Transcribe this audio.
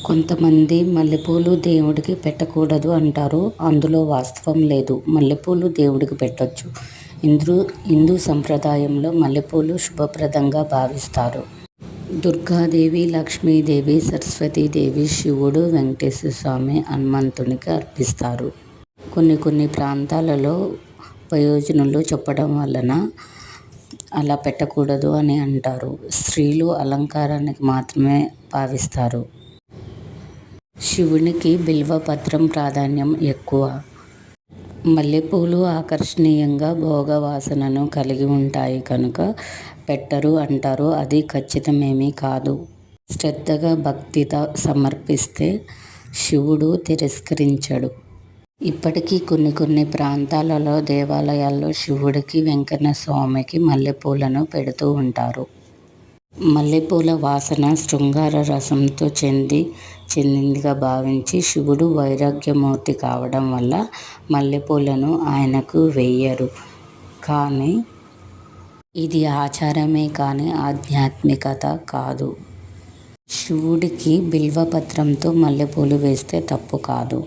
కొంతమంది మల్లెపూలు దేవుడికి పెట్టకూడదు అంటారు. అందులో వాస్తవం లేదు. మల్లెపూలు దేవుడికి పెట్టొచ్చు. హిందూ సంప్రదాయంలో మల్లెపూలు శుభప్రదంగా భావిస్తారు. దుర్గాదేవి, లక్ష్మీదేవి, సరస్వతీదేవి, శివుడు, వెంకటేశ్వర స్వామి, హనుమంతునికి అర్పిస్తారు. కొన్ని ప్రాంతాలలో వయోజనులు చెప్పడం వలన అలా పెట్టకూడదు అని అంటారు. స్త్రీలు అలంకారానికి మాత్రమే భావిస్తారు. శివునికి బిల్వపత్రం ప్రాధాన్యం ఎక్కువ. మల్లెపూలు ఆకర్షణీయంగా భోగవాసనను కలిగి ఉంటాయి కనుక పెట్టరు అంటారు. అది ఖచ్చితమేమీ కాదు. శ్రద్ధగా భక్తితో సమర్పిస్తే శివుడు తిరస్కరించడు. ఇప్పటికీ కొన్ని ప్రాంతాలలో దేవాలయాల్లో శివుడికి, వెంకన్న స్వామికి మల్లెపూలను పెడుతూ ఉంటారు. మల్లెపూల వాసన శృంగార రసంతో చెందిందిగా భావించి శివుడు వైరాగ్యమూర్తి కావడం వల్ల మల్లెపూలను ఆయనకు వేయరు. కానీ ఇది ఆచారమే కానీ ఆధ్యాత్మికత కాదు. శివుడికి బిల్వపత్రంతో మల్లెపూలు వేస్తే తప్పు కాదు.